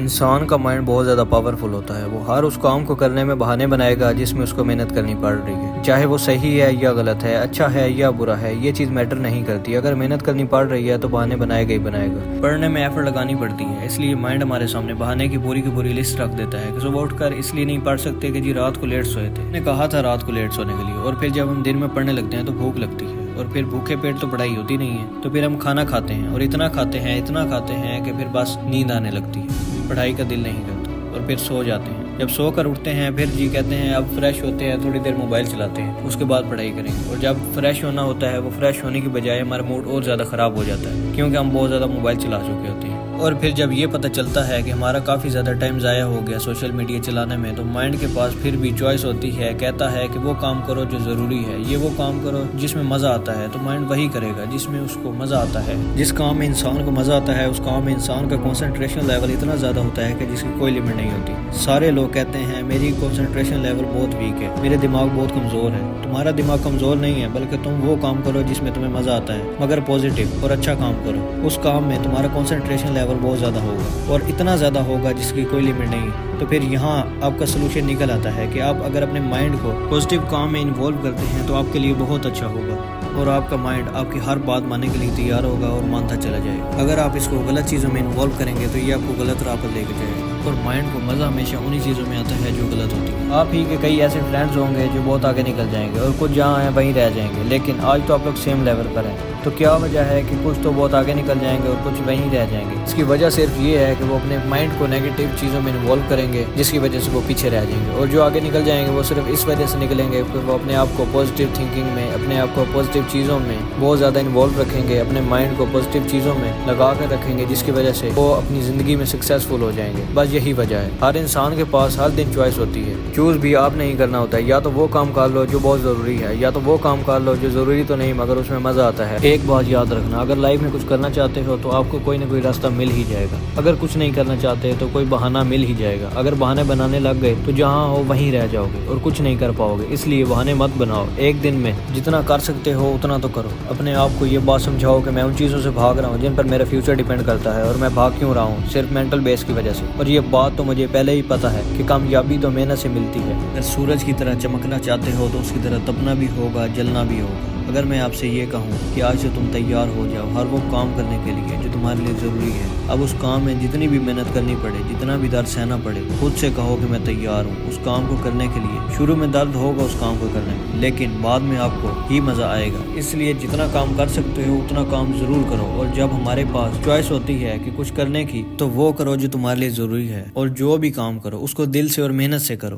انسان کا مائنڈ بہت زیادہ پاورفل ہوتا ہے. وہ ہر اس کام کو کرنے میں بہانے بنائے گا جس میں اس کو محنت کرنی پڑ رہی ہے, چاہے وہ صحیح ہے یا غلط ہے, اچھا ہے یا برا ہے, یہ چیز میٹر نہیں کرتی. اگر محنت کرنی پڑ رہی ہے تو بہانے بنائے گا ہی بنائے گا. پڑھنے میں ایفرٹ لگانی پڑتی ہے, اس لیے مائنڈ ہمارے سامنے بہانے کی پوری لسٹ رکھ دیتا ہے کہ صبح اٹھ کر اس لیے نہیں پڑھ سکتے کہ جی رات کو لیٹ سوئے تھے. نے کہا تھا رات کو لیٹ سونے کے لیے, اور پھر جب ہم دن میں پڑھنے لگتے ہیں تو بھوک لگتی ہے, اور پھر بھوکے پیٹ تو پڑھائی ہوتی نہیں ہے. تو پھر ہم کھانا کھاتے ہیں, اور اتنا کھاتے ہیں کہ پھر بس نیند آنے لگتی ہے, پڑھائی کا دل نہیں کرتا, اور پھر سو جاتے ہیں. جب سو کر اٹھتے ہیں پھر جی کہتے ہیں اب فریش ہوتے ہیں, تھوڑی دیر موبائل چلاتے ہیں, اس کے بعد پڑھائی کریں گے. اور جب فریش ہونا ہوتا ہے, وہ فریش ہونے کی بجائے ہمارا موڈ اور زیادہ خراب ہو جاتا ہے, کیونکہ ہم بہت زیادہ موبائل چلا چکے ہوتے ہیں. اور پھر جب یہ پتہ چلتا ہے کہ ہمارا کافی زیادہ ٹائم ضائع ہو گیا سوشل میڈیا چلانے میں, تو مائنڈ کے پاس پھر بھی چوائس ہوتی ہے, کہتا ہے کہ وہ کام کرو جو ضروری ہے, یہ وہ کام کرو جس میں مزہ آتا ہے. تو مائنڈ وہی کرے گا جس میں اس کو مزہ آتا ہے. جس کام میں انسان کو مزہ آتا ہے اس کام میں انسان کا کنسنٹریشن لیول اتنا زیادہ ہوتا ہے کہ جس کی کوئی لمٹ نہیں ہوتی. سارے لوگ کہتے ہیں میری کنسنٹریشن لیول بہت ویک ہے, میرے دماغ بہت کمزور ہے. تمہارا دماغ کمزور نہیں ہے, بلکہ تم وہ کام کرو جس میں تمہیں مزہ آتا ہے, مگر پازیٹیو اور اچھا کام کرو. اس کام میں تمہارا کنسنٹریشن لیول بہت زیادہ ہوگا, اور اتنا زیادہ ہوگا جس کی کوئی لمٹ نہیں. تو پھر یہاں آپ کا سلوشن نکل آتا ہے کہ آپ اگر اپنے مائنڈ کو پازیٹیو کام میں انوالو کرتے ہیں تو آپ کے لیے بہت اچھا ہوگا, اور آپ کا مائنڈ آپ کی ہر بات ماننے کے لیے تیار ہوگا اور مانتا چلا جائے گا. اگر آپ اس کو غلط چیزوں میں انوالو کریں گے تو یہ آپ کو غلط راہ پر لے کے جائے گا, اور مائنڈ کو مزہ ہمیشہ انہی چیزوں میں آتا ہے جو غلط ہوتی ہے. آپ ہی کے کئی ایسے فرینڈز ہوں گے جو بہت آگے نکل جائیں گے, اور کچھ جہاں ہیں وہیں رہ جائیں گے, لیکن آج تو آپ لوگ سیم لیول پر ہیں. تو کیا وجہ ہے کہ کچھ تو بہت آگے نکل جائیں گے اور کچھ وہیں رہ جائیں گے؟ اس کی وجہ صرف یہ ہے کہ وہ اپنے مائنڈ کو نیگیٹو چیزوں میں انوالو کریں گے, جس کی وجہ سے وہ پیچھے رہ جائیں گے. اور جو آگے نکل جائیں گے وہ صرف اس وجہ سے نکلیں گے کہ وہ اپنے آپ کو پازیٹیو تھنکنگ میں, اپنے آپ کو پازیٹیو چیزوں میں بہت زیادہ انوالو رکھیں گے, اپنے مائنڈ کو پازیٹیو چیزوں میں لگا کر رکھیں گے, جس کی وجہ سے وہ اپنی زندگی میں سکسیزفل ہو جائیں گے. بس یہی وجہ ہے. ہر انسان کے پاس ہر دن چوائس ہوتی ہے. چوز بھی آپ نہیں کرنا ہوتا ہے, یا تو وہ کام کر لو جو بہت ضروری ہے, یا تو وہ کام کر لو جو ضروری تو نہیں مگر اس میں مزہ آتا ہے. ایک بات یاد رکھنا, اگر لائف میں کچھ کرنا چاہتے ہو تو آپ کو کوئی نہ کوئی راستہ مل ہی جائے گا. اگر کچھ نہیں کرنا چاہتے تو کوئی بہانہ مل ہی جائے گا. اگر بہانے بنانے لگ گئے تو جہاں ہو وہیں رہ جاؤ گے اور کچھ نہیں کر پاؤ گے. اس لیے بہانے مت بناؤ, ایک دن میں جتنا کر سکتے ہو اتنا تو کرو. اپنے آپ کو یہ بات سمجھاؤ کہ میں ان چیزوں سے بھاگ رہا ہوں جن پر میرا فیوچر ڈیپینڈ کرتا ہے, اور میں بھاگ کیوں رہا ہوں, صرف مینٹل بیس کی وجہ سے. اور یہ بات تو مجھے پہلے ہی پتا ہے کہ کامیابی تو محنت سے ملتی ہے. اگر سورج کی طرح چمکنا چاہتے ہو تو اس کی طرح تپنا بھی ہوگا, جلنا بھی ہوگا. اگر میں آپ سے یہ کہوں کہ آج سے تم تیار ہو جاؤ ہر وہ کام کرنے کے لیے جو تمہارے لیے ضروری ہے, اب اس کام میں جتنی بھی محنت کرنی پڑے, جتنا بھی درد سہنا پڑے, خود سے کہو کہ میں تیار ہوں اس کام کو کرنے کے لیے. شروع میں درد ہوگا اس کام کو کرنے میں, لیکن بعد میں آپ کو ہی مزہ آئے گا. اس لیے جتنا کام کر سکتے ہو اتنا کام ضرور کرو. اور جب ہمارے پاس چوائس ہوتی ہے کہ کچھ کرنے کی, تو وہ کرو جو تمہارے لیے ضروری ہے, اور جو بھی کام کرو اس کو دل سے اور محنت سے کرو.